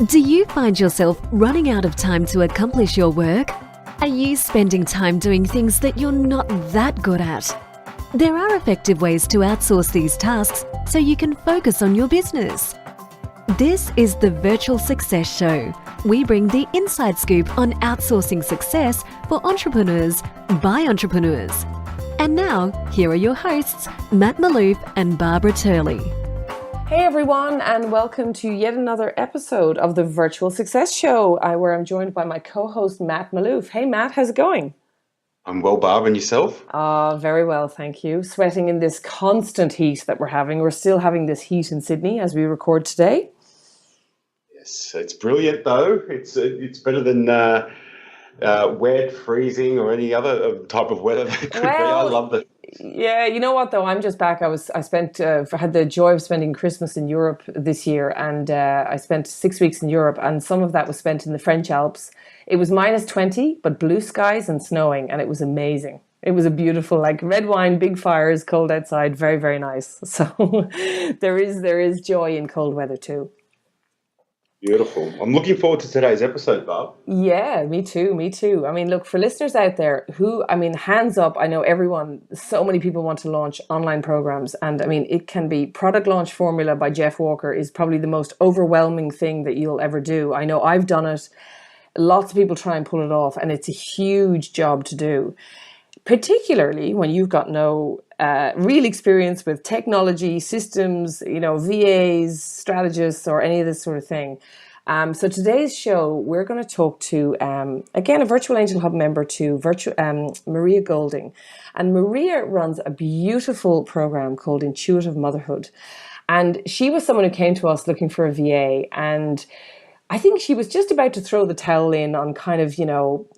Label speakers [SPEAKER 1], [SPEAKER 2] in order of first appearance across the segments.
[SPEAKER 1] Do you find yourself running out of time to accomplish your work? Are you spending time doing things that you're not that good at? There are effective ways to outsource these tasks so you can focus on your business. This is the Virtual Success Show. We bring the inside scoop on outsourcing success for entrepreneurs by entrepreneurs. And now, here are your hosts, Matt Maloof and Barbara Turley.
[SPEAKER 2] Hey everyone, and welcome to yet another episode of the Virtual Success Show, where I'm joined by my co-host Matt Maloof. Hey Matt, how's it going?
[SPEAKER 3] I'm well, Barb, and yourself?
[SPEAKER 2] Very well, thank you. Sweating in this constant heat that we're having. We're still having this heat in Sydney as we record today.
[SPEAKER 3] Yes, it's brilliant though. It's better than wet, freezing, or any other type of weather that could be. I love it.
[SPEAKER 2] Yeah, you know what though? I'm just back. I had the joy of spending Christmas in Europe this year, and I spent 6 weeks in Europe, and some of that was spent in the French Alps. It was -20, but blue skies and snowing, and it was amazing. It was a beautiful, like red wine, big fires, cold outside, very, very nice. So there is joy in cold weather too.
[SPEAKER 3] Beautiful. I'm looking forward to today's episode, Barb.
[SPEAKER 2] Yeah, me too. I mean, look, for listeners out there hands up, I know so many people want to launch online programs. And I mean, it can be Product Launch Formula by Jeff Walker is probably the most overwhelming thing that you'll ever do. I know I've done it. Lots of people try and pull it off, and it's a huge job to do, particularly when you've got no real experience with technology, systems, VAs, strategists, or any of this sort of thing. So today's show, we're going to talk to, again, a Virtual Angel Hub member to Maria Golding. And Maria runs a beautiful program called Intuitive Motherhood. And she was someone who came to us looking for a VA, and I think she was just about to throw the towel in on kind of,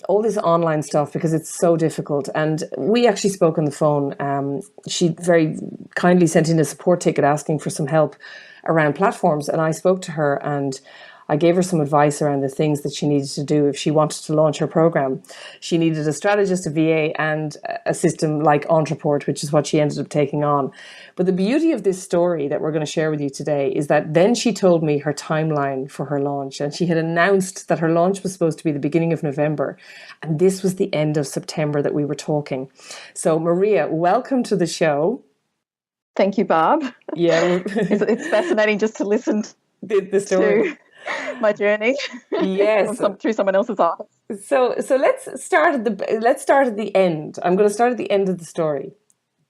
[SPEAKER 2] all this online stuff because it's so difficult. And we actually spoke on the phone. She very kindly sent in a support ticket asking for some help around platforms. And I spoke to her and I gave her some advice around the things that she needed to do if she wanted to launch her program. She needed a strategist, a VA, and a system like Entreport, which is what she ended up taking on. But the beauty of this story that we're going to share with you today is that then she told me her timeline for her launch, and she had announced that her launch was supposed to be the beginning of November, and this was the end of September that we were talking. So Maria, welcome to the show.
[SPEAKER 4] Thank you, Barb.
[SPEAKER 2] Yeah.
[SPEAKER 4] It's fascinating just to listen
[SPEAKER 2] the story.
[SPEAKER 4] To my journey.
[SPEAKER 2] Yes.
[SPEAKER 4] Through someone else's eyes.
[SPEAKER 2] So let's start at the end. I'm going to start at the end of the story.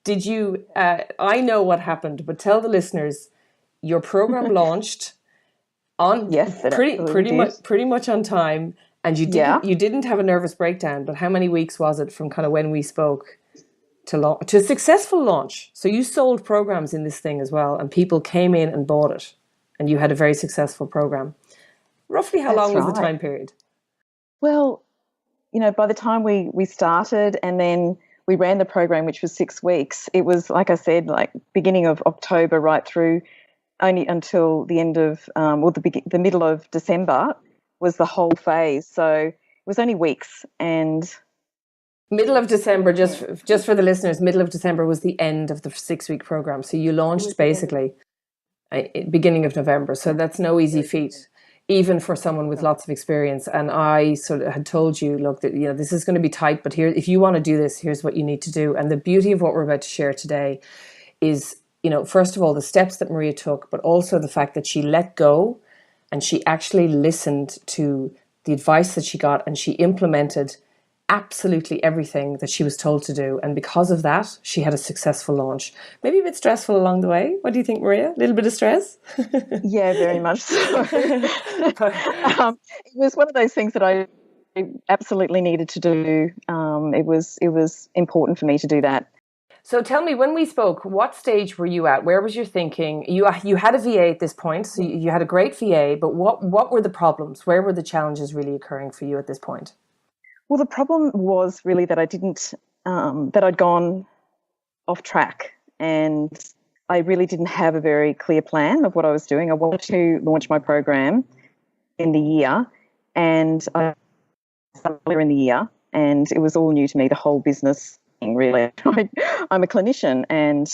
[SPEAKER 2] Did you? I know what happened, but tell the listeners your program launched on pretty much on time, and you didn't have a nervous breakdown. But how many weeks was it from kind of when we spoke to a successful launch? So you sold programs in this thing as well, and people came in and bought it, and you had a very successful program. Roughly how long was the time period?
[SPEAKER 4] Well, by the time we started and then we ran the program, which was 6 weeks, it was, like I said, like beginning of October right through only until the end of, the middle of December was the whole phase. So it was only weeks. And
[SPEAKER 2] middle of December, just for the listeners, middle of December was the end of the 6-week program. So you launched basically beginning of November. So that's no easy feat, even for someone with lots of experience. And I sort of had told you, look, that this is going to be tight, but here, if you want to do this, here's what you need to do. And the beauty of what we're about to share today is, first of all, the steps that Maria took, but also the fact that she let go and she actually listened to the advice that she got, and she implemented absolutely everything that she was told to do. And because of that, she had a successful launch. Maybe a bit stressful along the way. What do you think, Maria? A little bit of stress?
[SPEAKER 4] Yeah, very much so. It was one of those things that I absolutely needed to do. It was important for me to do that.
[SPEAKER 2] So tell me, when we spoke, what stage were you at? Where was your thinking? You had a VA at this point, so you had a great VA, but what were the problems? Where were the challenges really occurring for you at this point?
[SPEAKER 4] Well, the problem was really that that I'd gone off track, and I really didn't have a very clear plan of what I was doing. I wanted to launch my program in the year, and I started earlier in the year, and it was all new to me, the whole business thing, really. I'm a clinician, and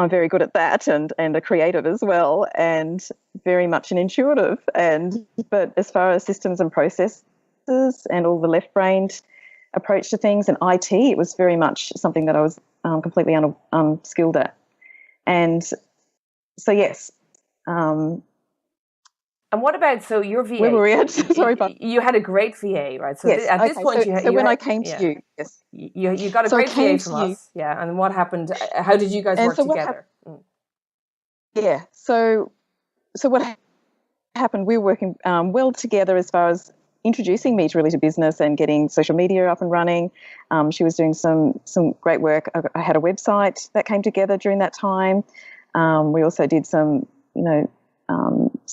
[SPEAKER 4] I'm very good at that, and a creative as well, and very much an intuitive. But as far as systems and processes and all the left-brained approach to things and IT, it was very much something that I was completely unskilled at. And so, yes.
[SPEAKER 2] And what about, so your VA?
[SPEAKER 4] Where were we at? Sorry, but
[SPEAKER 2] you had a great VA, right? So
[SPEAKER 4] yes,
[SPEAKER 2] at this point,
[SPEAKER 4] I came to you, yes,
[SPEAKER 2] you got a great VA from us, yeah. And what happened? How did you guys work together?
[SPEAKER 4] Yeah. So what happened? We were working well together as far as introducing me to business and getting social media up and running. She was doing some great work. I had a website that came together during that time. We also did some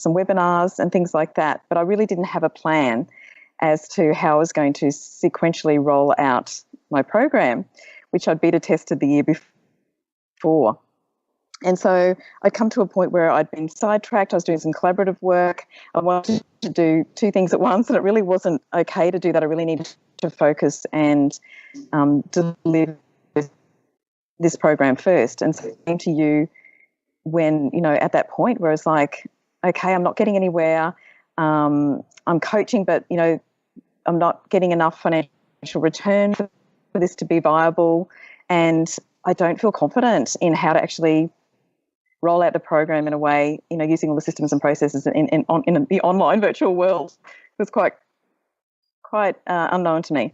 [SPEAKER 4] webinars and things like that. But I really didn't have a plan as to how I was going to sequentially roll out my program, which I'd beta tested the year before. And so I'd come to a point where I'd been sidetracked. I was doing some collaborative work. I wanted to do two things at once, and it really wasn't okay to do that. I really needed to focus and deliver this program first. And so I came to you when, at that point where it's like, okay, I'm not getting anywhere. I'm coaching, but, I'm not getting enough financial return for this to be viable. And I don't feel confident in how to actually roll out the program in a way, using all the systems and processes in the online virtual world. It was quite unknown to me.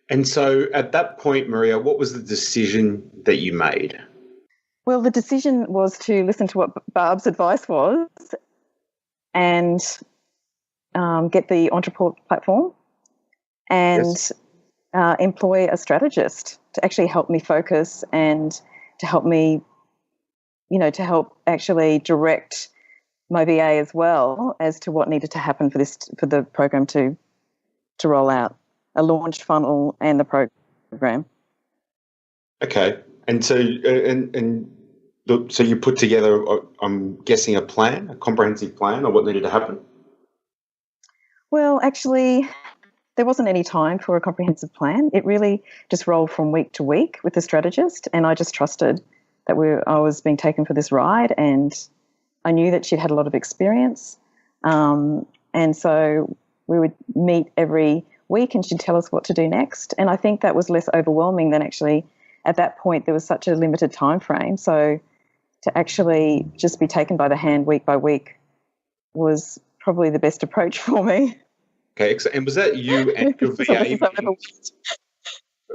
[SPEAKER 3] And so at that point, Maria, what was the decision that you made?
[SPEAKER 4] Well, the decision was to listen to what Barb's advice was and get the Entreport platform and employ a strategist to actually help me focus and to help me, to help actually direct my VA as well as to what needed to happen for the program to roll out, a launch funnel and the program.
[SPEAKER 3] Okay. And so, so you put together, I'm guessing, a comprehensive plan of what needed to happen?
[SPEAKER 4] Well, actually, there wasn't any time for a comprehensive plan. It really just rolled from week to week with the strategist, and I just trusted that I was being taken for this ride, and I knew that she'd had a lot of experience. And so we would meet every week and she'd tell us what to do next. And I think that was less overwhelming than actually at that point there was such a limited time frame. So to actually just be taken by the hand week by week was probably the best approach for me.
[SPEAKER 3] Okay, and was that you and your VA?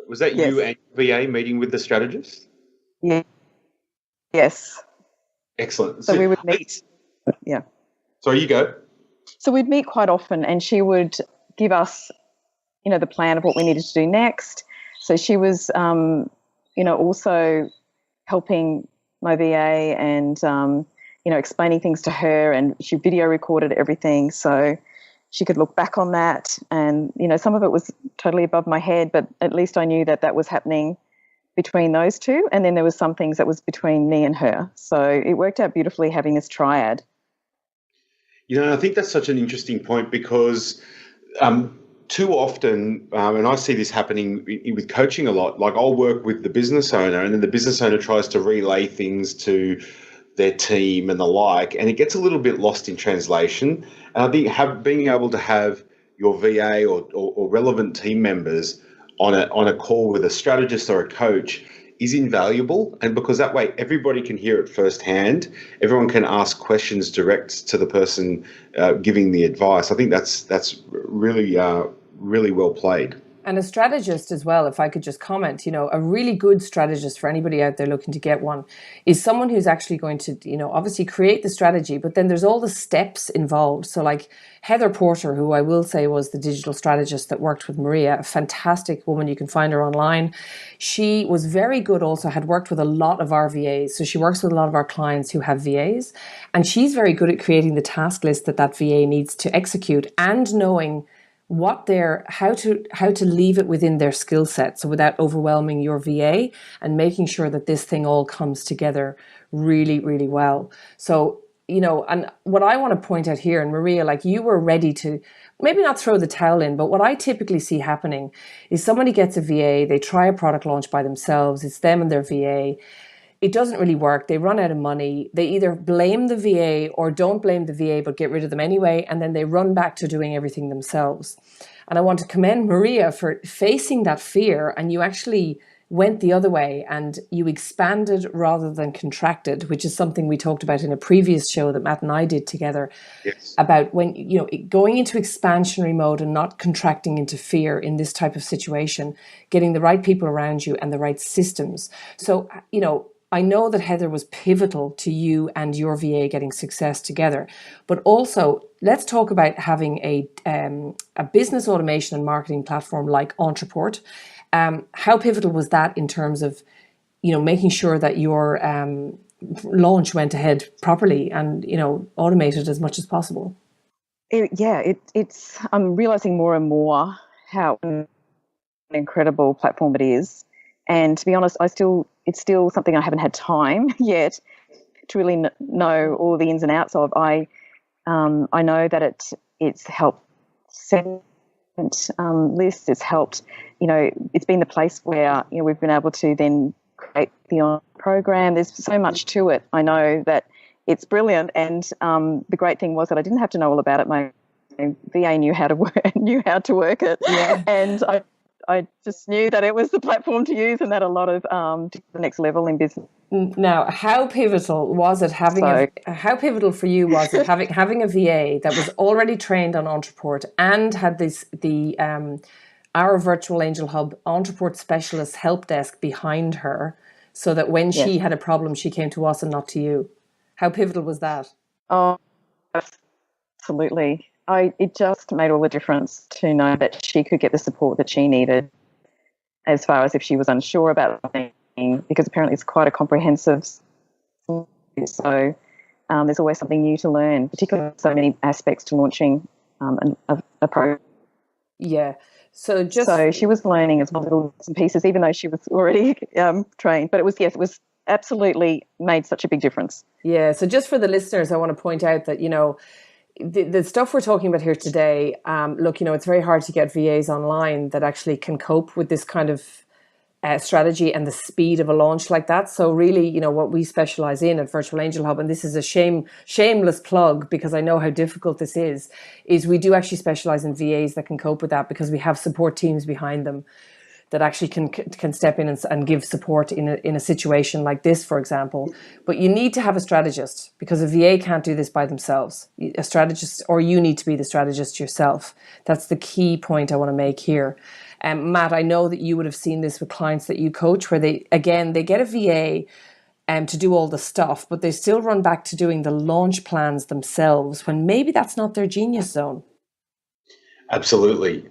[SPEAKER 3] Was that you and your VA meeting with the strategist?
[SPEAKER 4] Yeah. Yes.
[SPEAKER 3] Excellent.
[SPEAKER 4] So we would meet. Yeah.
[SPEAKER 3] Sorry, you go.
[SPEAKER 4] So we'd meet quite often, and she would give us, the plan of what we needed to do next. So she was, also helping my VA and, explaining things to her, and she video recorded everything so she could look back on that. And, some of it was totally above my head, but at least I knew that was happening between those two. And then there was some things that was between me and her. So it worked out beautifully having this triad.
[SPEAKER 3] I think that's such an interesting point because too often, and I see this happening with coaching a lot, like I'll work with the business owner and then the business owner tries to relay things to their team and the like, and it gets a little bit lost in translation. And I think being able to have your VA or relevant team members on a call with a strategist or a coach is invaluable, and because that way everybody can hear it firsthand, everyone can ask questions direct to the person giving the advice. I think that's really really well played.
[SPEAKER 2] And a strategist as well, if I could just comment, a really good strategist for anybody out there looking to get one is someone who's actually going to, obviously create the strategy, but then there's all the steps involved. So like Heather Porter, who I will say was the digital strategist that worked with Maria, a fantastic woman, you can find her online. She was very good also, had worked with a lot of our VAs. So she works with a lot of our clients who have VAs, and she's very good at creating the task list that VA needs to execute and knowing how to leave it within their skill set, so without overwhelming your VA, and making sure that this thing all comes together really, really well. So, and what I want to point out here, and Maria, like you were ready to maybe not throw the towel in, but what I typically see happening is somebody gets a VA, they try a product launch by themselves, it's them and their VA. it doesn't really work. They run out of money. They either blame the VA or don't blame the VA, but get rid of them anyway. And then they run back to doing everything themselves. And I want to commend Maria for facing that fear. And you actually went the other way and you expanded rather than contracted, which is something we talked about in a previous show that Matt and I did together.
[SPEAKER 3] Yes.
[SPEAKER 2] About when, going into expansionary mode and not contracting into fear in this type of situation, getting the right people around you and the right systems. So, I know that Heather was pivotal to you and your VA getting success together, but also let's talk about having a business automation and marketing platform like Entreport. How pivotal was that in terms of, making sure that your launch went ahead properly and, automated as much as possible?
[SPEAKER 4] It's I'm realizing more and more how an incredible platform it is. And to be honest, it's still something I haven't had time yet to really know all the ins and outs of. I know that it's helped segment lists. It's helped, it's been the place where we've been able to then create the on program. There's so much to it. I know that it's brilliant, and the great thing was that I didn't have to know all about it. My VA knew how to work it,
[SPEAKER 2] yeah.
[SPEAKER 4] And I just knew that it was the platform to use, and that a lot of to the next level in business.
[SPEAKER 2] Now, how pivotal was it how pivotal for you was it having a VA that was already trained on Entreport and had our virtual angel hub Entreport specialist help desk behind her, so that when she had a problem, she came to us and not to you? How pivotal was that?
[SPEAKER 4] Oh, absolutely. It just made all the difference to know that she could get the support that she needed as far as if she was unsure about something, because apparently it's quite a comprehensive. So there's always something new to learn, particularly so many aspects to launching a program.
[SPEAKER 2] Yeah. So
[SPEAKER 4] she was learning as well, little bits and pieces, even though she was already trained. But it was absolutely made such a big difference.
[SPEAKER 2] Yeah. So just for the listeners, I want to point out that, the stuff we're talking about here today, it's very hard to get VAs online that actually can cope with this kind of strategy and the speed of a launch like that. So really, what we specialize in at Virtual Angel Hub, and this is a shameless plug because I know how difficult this is we do actually specialize in VAs that can cope with that, because we have support teams behind them that actually can step in and give support in a situation like this, for example. But you need to have a strategist, because a VA can't do this by themselves. A strategist, or you need to be the strategist yourself. That's the key point I want to make here. Matt, I know that you would have seen this with clients that you coach, where they get a VA to do all the stuff, but they still run back to doing the launch plans themselves when maybe that's not their genius zone.
[SPEAKER 3] Absolutely.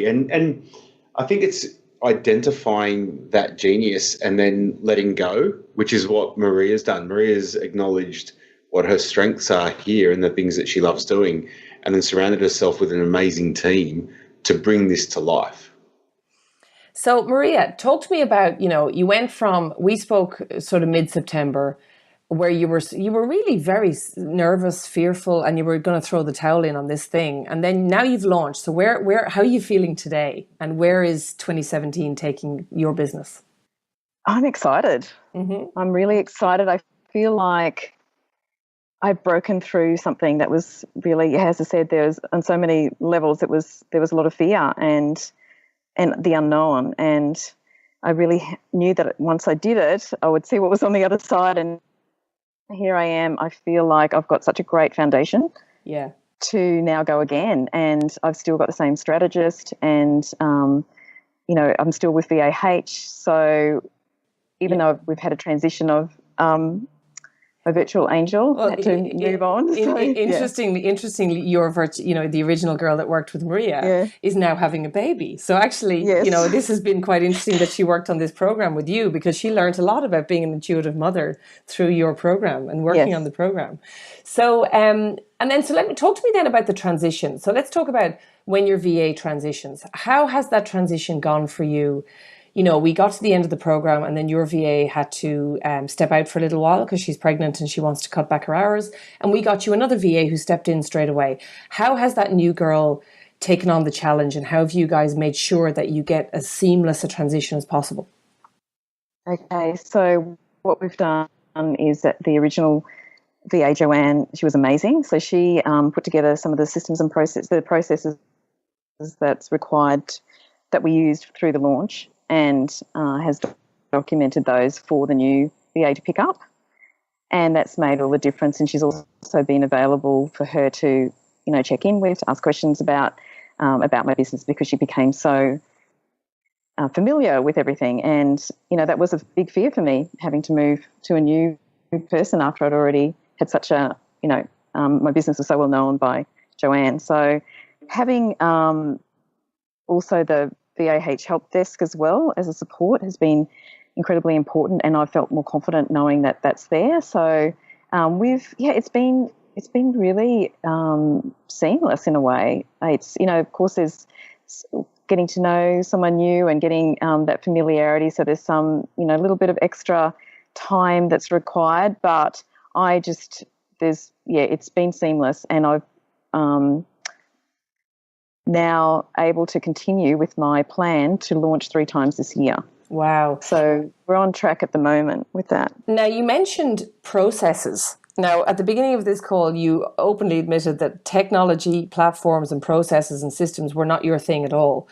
[SPEAKER 3] And I think it's identifying that genius and then letting go, which is what Maria's done. Maria's acknowledged what her strengths are here and the things that she loves doing, and then surrounded herself with an amazing team to bring this to life.
[SPEAKER 2] So Maria, talk to me about, you went from, we spoke sort of mid-September, where you were really very nervous, fearful, and you were going to throw the towel in on this thing. And then now you've launched. So how are you feeling today? And where is 2017 taking your business?
[SPEAKER 4] I'm excited. Mm-hmm. I'm really excited. I feel like I've broken through something that was really, as I said, there's on so many levels, there was a lot of fear and the unknown. And I really knew that once I did it, I would see what was on the other side. And here I am. I feel like I've got such a great foundation to now go again. And I've still got the same strategist, and, I'm still with VAH. So even though we've had a transition of a virtual angel, had to move on.
[SPEAKER 2] Interestingly, your the original girl that worked with Maria is now having a baby. So actually, this has been quite interesting that she worked on this program with you, because she learned a lot about being an intuitive mother through your program and working on the program. So, let me talk to me then about the transition. So let's talk about when your VA transitions. How has that transition gone for you? We got to the end of the program, and then your VA had to step out for a little while because she's pregnant and she wants to cut back her hours. And we got you another VA who stepped in straight away. How has that new girl taken on the challenge, and how have you guys made sure that you get as seamless a transition as possible?
[SPEAKER 4] Okay, so what we've done is that the original VA, Joanne, she was amazing. So she put together some of the systems and processes that's required that we used through the launch, and has documented those for the new VA to pick up. And that's made all the difference. And she's also been available for her to, check in with, to ask questions about my business, because she became so familiar with everything. And, that was a big fear for me, having to move to a new person after I'd already had such a, my business was so well known by Joanne. So having also the VAH help desk as well as a support has been incredibly important, and I felt more confident knowing that that's there. So it's been really seamless in a way. It's, of course, there's getting to know someone new and getting that familiarity. So there's some, little bit of extra time that's required, but it's been seamless, and I've now able to continue with my plan to launch 3 times this year.
[SPEAKER 2] Wow.
[SPEAKER 4] So we're on track at the moment with that.
[SPEAKER 2] Now, you mentioned processes. Now, at the beginning of this call, you openly admitted that technology, platforms and processes and systems were not your thing at all.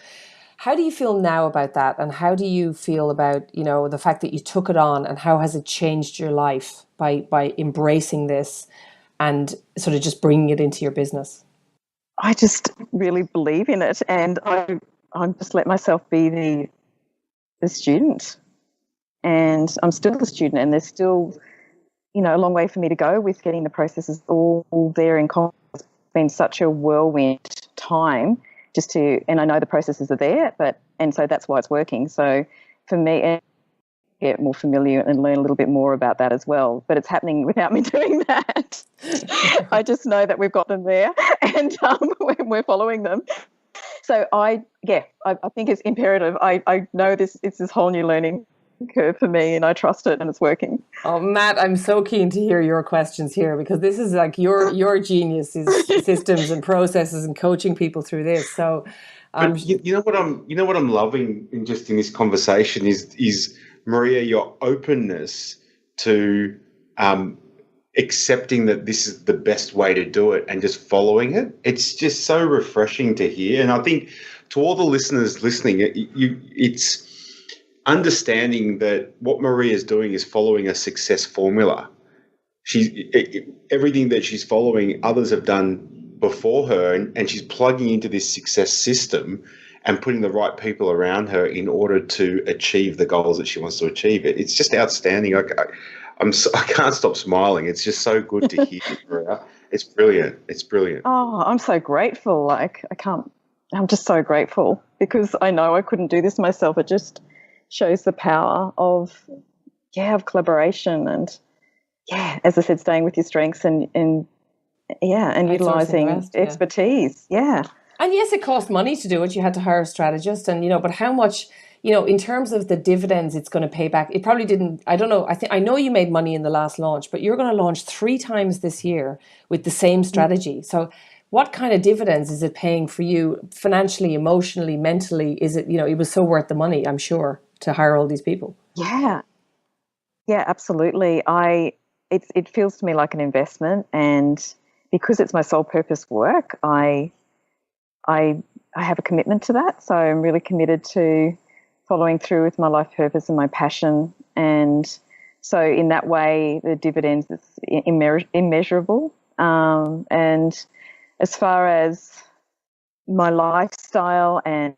[SPEAKER 2] How do you feel now about that? And how do you feel about, the fact that you took it on, and how has it changed your life by embracing this and sort of just bringing it into your business?
[SPEAKER 4] I just really believe in it, and I'm just let myself be the student, and I'm still the student, and there's still, a long way for me to go with getting the processes all there in common. It's been such a whirlwind time and I know the processes are there, and so that's why it's working. So for me, get more familiar and learn a little bit more about that as well. But it's happening without me doing that. I just know that we've got them there, and we're following them. So I think it's imperative. I know it's this whole new learning curve for me, and I trust it, and it's working.
[SPEAKER 2] Oh, Matt, I'm so keen to hear your questions here, because this is like your genius is systems and processes and coaching people through this. So,
[SPEAKER 3] you know what I'm loving in this conversation is Maria, your openness to accepting that this is the best way to do it and just following it. It's just so refreshing to hear. And I think to all the listeners listening, it's understanding that what Maria is doing is following a success formula. Everything that she's following, others have done before her, and she's plugging into this success system and putting the right people around her in order to achieve the goals that she wants to achieve. It's just outstanding. I can't stop smiling. It's just so good to hear, Maria. It's brilliant. It's brilliant.
[SPEAKER 4] Oh, I'm so grateful. I'm just so grateful, because I know I couldn't do this myself. It just shows the power of collaboration, and as I said, staying with your strengths and utilizing expertise. Yeah.
[SPEAKER 2] And yes, it cost money to do it. You had to hire a strategist, and but how much, in terms of the dividends it's going to pay back, it probably didn't. I don't know. I know you made money in the last launch, but you're going to launch 3 times this year with the same strategy. So what kind of dividends is it paying for you financially, emotionally, mentally? Is it, it was so worth the money, I'm sure, to hire all these people?
[SPEAKER 4] Yeah. Yeah, absolutely. It feels to me like an investment, and because it's my sole purpose work, I have a commitment to that. So I'm really committed to following through with my life purpose and my passion. And so in that way, the dividends is immeasurable. And as far as my lifestyle and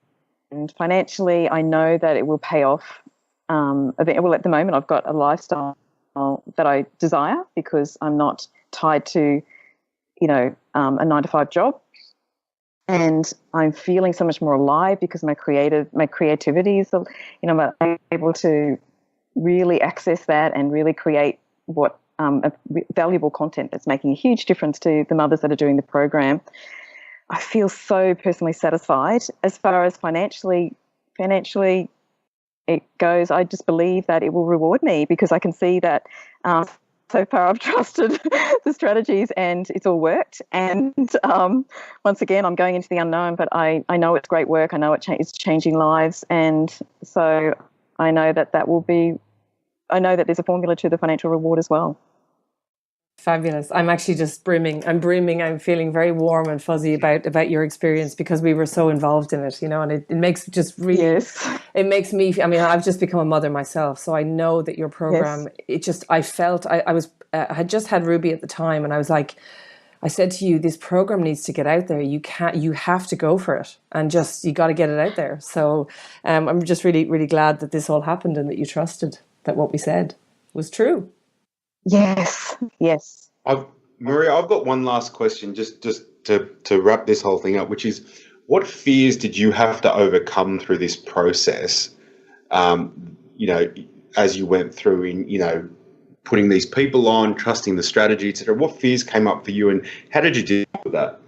[SPEAKER 4] financially, I know that it will pay off. Well, at the moment, I've got a lifestyle that I desire, because I'm not tied to, a 9-to-5 job. And I'm feeling so much more alive because my creativity is, I'm able to really access that and really create valuable content that's making a huge difference to the mothers that are doing the program. I feel so personally satisfied. As far as financially it goes, I just believe that it will reward me, because I can see that so far I've trusted the strategies and it's all worked. And once again, I'm going into the unknown, but I know it's great work. I know it's changing lives. And so I know that will be I know that there's a formula to the financial reward as well.
[SPEAKER 2] Fabulous. I'm actually just brimming. I'm brimming. I'm feeling very warm and fuzzy about your experience because we were so involved in it, and it makes just really,
[SPEAKER 4] Yes.
[SPEAKER 2] it makes me, I mean, I've just become a mother myself. So I know that your program,
[SPEAKER 4] Yes.
[SPEAKER 2] I felt, I had just had Ruby at the time, and I was like, I said to you, this program needs to get out there. You have to go for it, and you got to get it out there. So I'm just really, really glad that this all happened and that you trusted that what we said was true.
[SPEAKER 4] Yes. Yes.
[SPEAKER 3] Maria, I've got one last question just to wrap this whole thing up, which is, what fears did you have to overcome through this process, as you went through in, putting these people on, trusting the strategy, etc. What fears came up for you, and how did you deal with that?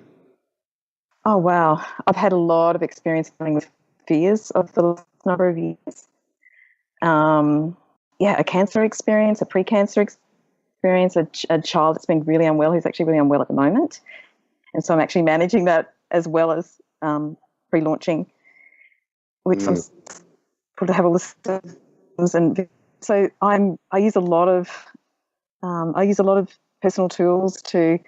[SPEAKER 4] Oh, wow. I've had a lot of experience dealing with fears of the last number of years. A cancer experience, a pre-cancer experience, a child that's been really unwell, who's actually really unwell at the moment. And so I'm actually managing that as well as pre-launching, which I'm able to have a list of things. And so I use a lot of personal tools to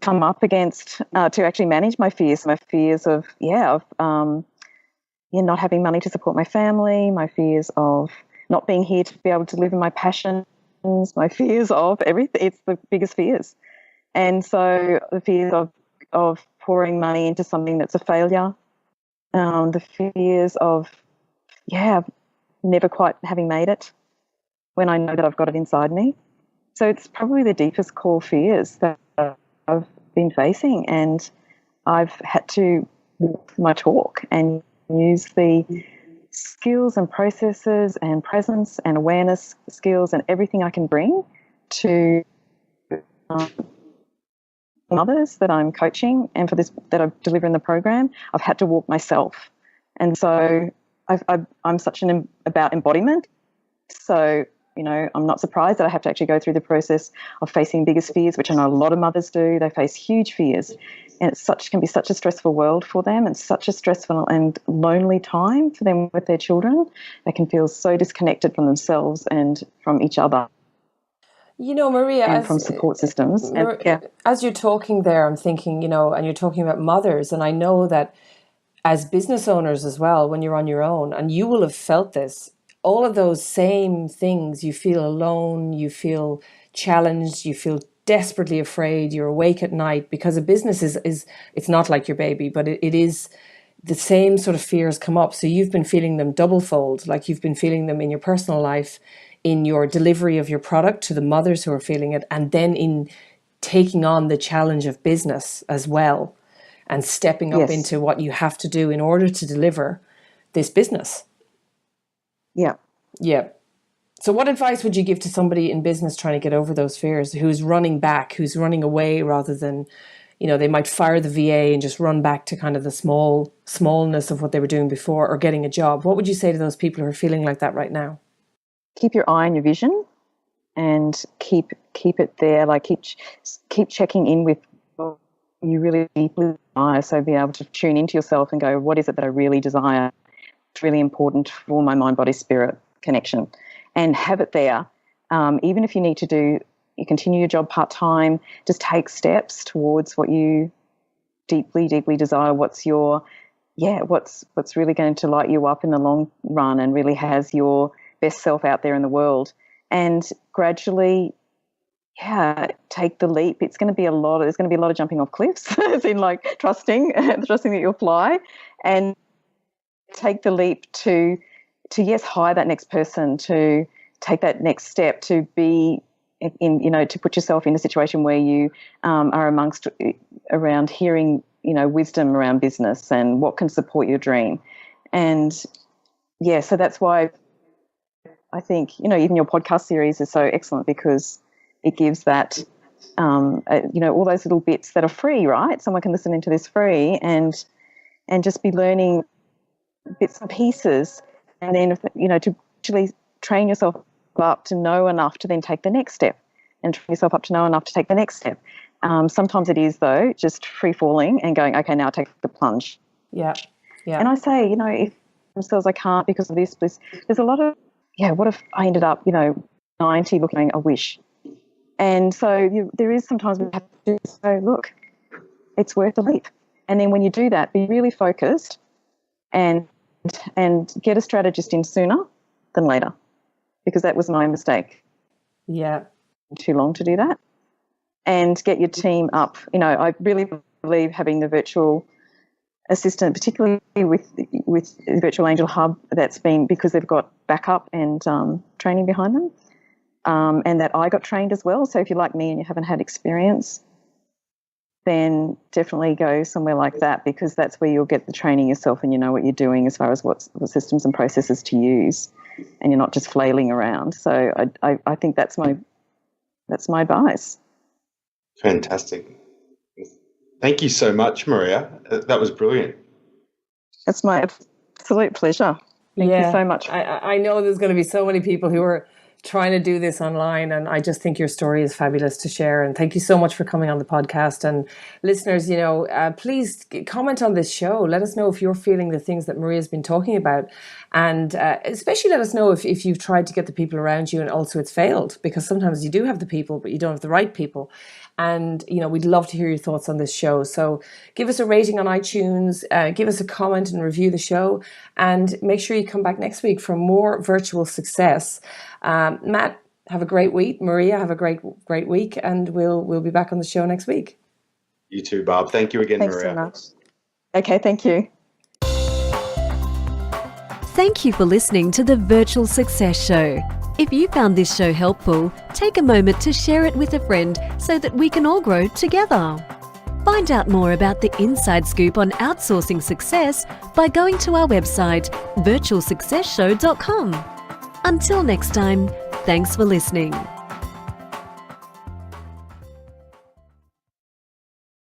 [SPEAKER 4] come up against, to actually manage my fears of not having money to support my family, my fears of not being here to be able to live in my passions, my fears of everything. It's the biggest fears. And so the fears of pouring money into something that's a failure, the fears of, never quite having made it when I know that I've got it inside me. So it's probably the deepest core fears that I've been facing, and I've had to walk my talk and use the skills and processes and presence and awareness skills and everything I can bring to mothers that I'm coaching and for this that I deliver in the program. I've had to walk myself, and so I'm such about embodiment. So I'm not surprised that I have to actually go through the process of facing biggest fears, which I know a lot of mothers do. They face huge fears, and it can be such a stressful world for them, and such a stressful and lonely time for them with their children. They can feel so disconnected from themselves and from each other.
[SPEAKER 2] Maria,
[SPEAKER 4] and from support systems.
[SPEAKER 2] As you're talking there, I'm thinking, and you're talking about mothers, and I know that as business owners as well, when you're on your own, and you will have felt this, all of those same things. You feel alone, you feel challenged, you feel desperately afraid, you're awake at night, because a business is it's not like your baby, but it is the same sort of fears come up. So you've been feeling them double fold, like you've been feeling them in your personal life, in your delivery of your product to the mothers who are feeling it, and then in taking on the challenge of business as well, and stepping up into what you have to do in order to deliver this business. Yeah. So what advice would you give to somebody in business trying to get over those fears, who's running back, who's running away, rather than, they might fire the VA and just run back to kind of the smallness of what they were doing before, or getting a job? What would you say to those people who are feeling like that right now?
[SPEAKER 4] Keep your eye on your vision, and keep it there. Like keep checking in with what you really deeply desire. So be able to tune into yourself and go, what is it that I really desire? It's really important for my mind, body, spirit connection, and have it there. Even if you need to continue your job part-time, just take steps towards what you deeply, deeply desire. What's really going to light you up in the long run, and really has your best self out there in the world. And gradually, take the leap. There's going to be a lot of jumping off cliffs, as in like trusting that you'll fly, and take the leap to hire that next person, to take that next step, to be to put yourself in a situation where you are around hearing, wisdom around business and what can support your dream. And so that's why I think, even your podcast series is so excellent, because it gives that, all those little bits that are free, right? Someone can listen into this free and just be learning bits and pieces, and then, to actually train yourself up to know enough to then take the next step, and train yourself up to know enough to take the next step. Sometimes it is, though, just free falling and going, okay, now take the plunge.
[SPEAKER 2] Yeah.
[SPEAKER 4] And I say, if themselves I can't because of this, there's a lot of, what if I ended up, 90 looking, I wish. And so there is sometimes we have to say, look, it's worth a leap. And then when you do that, be really focused and get a strategist in sooner than later, because that was my mistake.
[SPEAKER 2] Yeah.
[SPEAKER 4] Too long to do that. And get your team up. You know, I really believe having the virtual assistant, particularly with the Virtual Angel Hub, that's been because they've got backup and training behind them, and that I got trained as well. So if you're like me and you haven't had experience, then definitely go somewhere like that, because that's where you'll get the training yourself and you know what you're doing as far as what systems and processes to use, and you're not just flailing around. So I think that's my advice.
[SPEAKER 3] Fantastic. Thank you so much, Maria. That was brilliant.
[SPEAKER 4] It's my absolute pleasure. Thank you so much.
[SPEAKER 2] I know there's going to be so many people who are trying to do this online, and I just think your story is fabulous to share. And thank you so much for coming on the podcast. And listeners, you know, please comment on this show. Let us know if you're feeling the things that Maria's been talking about, and especially let us know if you've tried to get the people around you and also it's failed, because sometimes you do have the people but you don't have the right people. And, you know, we'd love to hear your thoughts on this show. So give us a rating on iTunes, give us a comment and review the show, and make sure you come back next week for more virtual success. Matt, have a great week. Maria, have a great week, and we'll be back on the show next week.
[SPEAKER 3] You too, Barb. Thank you again,
[SPEAKER 4] Thanks
[SPEAKER 3] Maria.
[SPEAKER 4] so much. Okay, thank you.
[SPEAKER 1] Thank you for listening to the Virtual Success Show. If you found this show helpful, take a moment to share it with a friend so that we can all grow together. Find out more about the inside scoop on outsourcing success by going to our website, virtualsuccessshow.com. Until next time, thanks for listening.